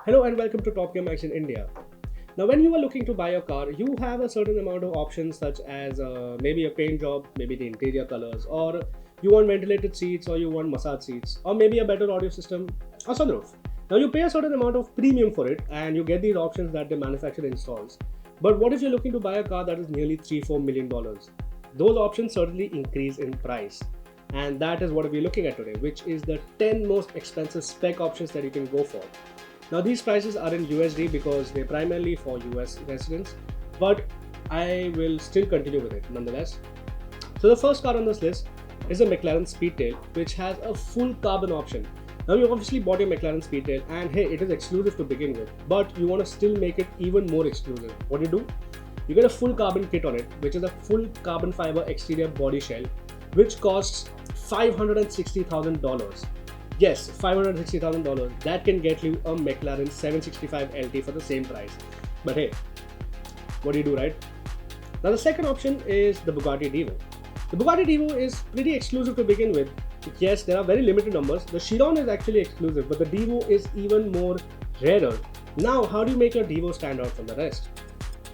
Hello and welcome to TopGear in India. Now, when you are looking to buy a car, you have a certain amount of options such as maybe a paint job, maybe the interior colors, or you want ventilated seats, or you want massage seats, or maybe a better audio system, or sunroof. Now, you pay a certain amount of premium for it, and you get these options that the manufacturer installs. But what if you're looking to buy a car that is nearly $3-4 million? Those options certainly increase in price. And that is what we're looking at today, which is the 10 most expensive spec options that you can go for. Now, these prices are in USD because they're primarily for US residents, but I will still continue with it nonetheless. So the first car on this list is a McLaren Speedtail, which has a full carbon option. Now, you obviously bought your McLaren Speedtail and hey, it is exclusive to begin with, but you want to still make it even more exclusive. What do? You get a full carbon kit on it, which is a full carbon fiber exterior body shell, which costs $560,000. Yes, $560,000. That can get you a McLaren 765 LT for the same price. But hey, what do, right? Now the second option is the Bugatti Divo. The Bugatti Divo is pretty exclusive to begin with. Yes, there are very limited numbers. The Chiron is actually exclusive, but the Divo is even more rarer. Now, how do you make your Divo stand out from the rest?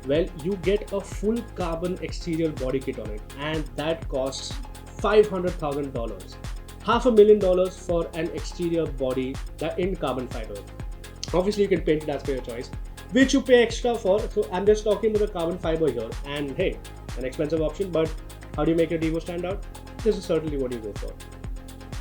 Well, you get a full carbon exterior body kit on it, and that costs $500,000. $500,000 for an exterior body that in carbon fiber. Obviously, you can paint it as per your choice, which you pay extra for. So I'm just talking about the carbon fiber here. And hey, an expensive option, but how do you make your Divo stand out? This is certainly what you go for.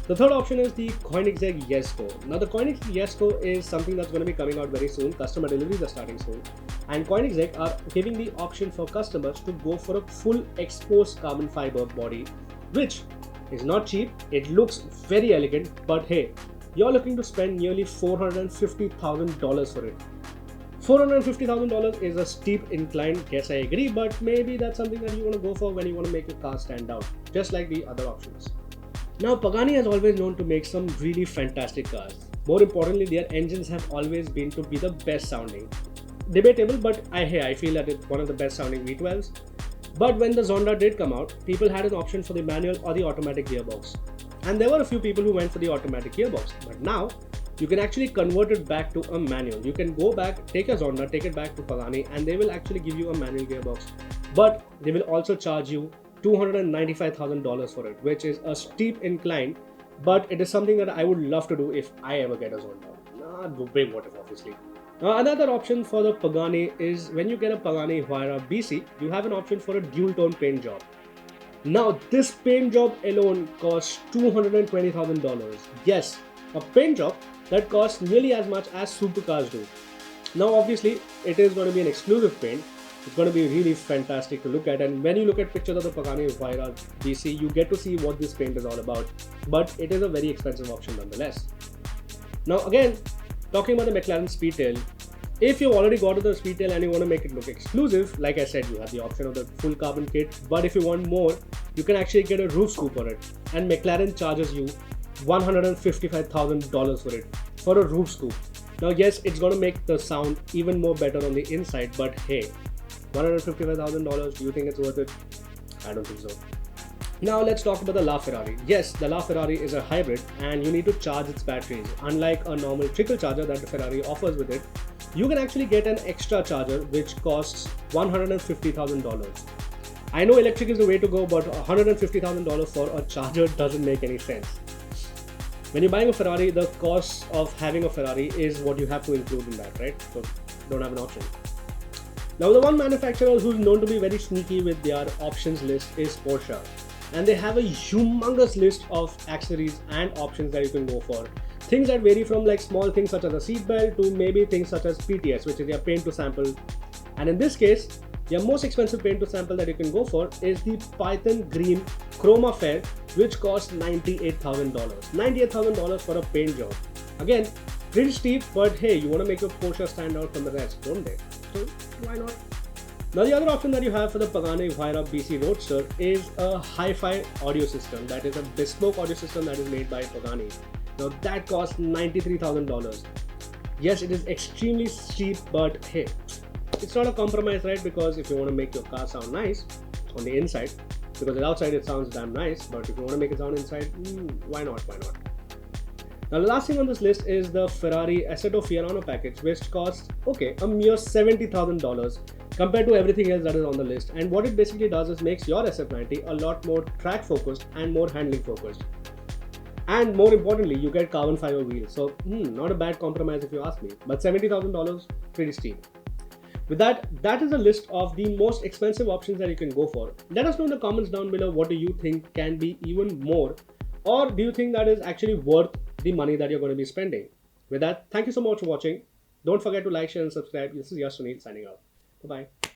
The third option is the Koenigsegg Jesko. Now, the Koenigsegg Jesko is something that's going to be coming out very soon. Customer deliveries are starting soon. And Koenigsegg are giving the option for customers to go for a full exposed carbon fiber body, which is not cheap. It looks very elegant, but hey, you're looking to spend nearly $450,000 for it. $450,000 is a steep incline, yes, I agree, but maybe that's something that you want to go for when you want to make your car stand out, just like the other options. Now, Pagani has always known to make some really fantastic cars. More importantly, their engines have always been to be the best sounding. Debatable, but I feel that it's one of the best sounding V12s. But when the Zonda did come out, people had an option for the manual or the automatic gearbox. And there were a few people who went for the automatic gearbox. But now, you can actually convert it back to a manual. You can go back, take your Zonda, take it back to Pagani, and they will actually give you a manual gearbox. But they will also charge you $295,000 for it, which is a steep incline. But it is something that I would love to do if I ever get a Zonda. Big what if, obviously. Another option for the Pagani is when you get a Pagani Huayra BC, you have an option for a dual tone paint job. Now, this paint job alone costs $220,000. Yes, a paint job that costs nearly as much as supercars do. Now, obviously, it is going to be an exclusive paint. It's going to be really fantastic to look at, and when you look at pictures of the Pagani Huayra BC, you get to see what this paint is all about. But it is a very expensive option nonetheless. Now, again, talking about the McLaren Speedtail, if you've already got the Speedtail and you want to make it look exclusive, like I said, you have the option of the full carbon kit, but if you want more, you can actually get a roof scoop on it, and McLaren charges you $155,000 for it, for a roof scoop. Now, yes, it's going to make the sound even more better on the inside, but hey, $155,000, do you think it's worth it? I don't think so. Now let's talk about the LaFerrari. Yes, the LaFerrari is a hybrid and you need to charge its batteries. Unlike a normal trickle charger that the Ferrari offers with it, you can actually get an extra charger which costs $150,000. I know electric is the way to go, but $150,000 for a charger doesn't make any sense. When you're buying a Ferrari, the cost of having a Ferrari is what you have to include in that, right? So don't have an option. Now, the one manufacturer who's known to be very sneaky with their options list is Porsche. And they have a humongous list of accessories and options that you can go for. Things that vary from like small things such as a seatbelt to maybe things such as PTS, which is your paint to sample. And in this case, your most expensive paint to sample that you can go for is the Python Green Chroma Fair, which costs $98,000. $98,000 for a paint job. Again, pretty steep, but hey, you want to make your Porsche stand out from the rest, don't they? So why not? Now, the other option that you have for the Pagani Huayra BC Roadster is a hi-fi audio system. That is a bespoke audio system that is made by Pagani. Now, that costs $93,000. Yes, it is extremely cheap, but hey, it's not a compromise, right? Because if you want to make your car sound nice on the inside, because outside it sounds damn nice, but if you want to make it sound inside, why not? Now the last thing on this list is the Ferrari Assetto Fiorano package, which costs a mere $70,000 compared to everything else that is on the list. And what it basically does is makes your SF90 a lot more track focused and more handling focused. And more importantly, you get carbon fiber wheels. So not a bad compromise if you ask me. But $70,000, pretty steep. With that, that is a list of the most expensive options that you can go for. Let us know in the comments down below, what do you think can be even more, or do you think that is actually worth the money that you're going to be spending? With that, thank you so much for watching. Don't forget to like, share and subscribe. This is your Sunil signing out. Bye-bye.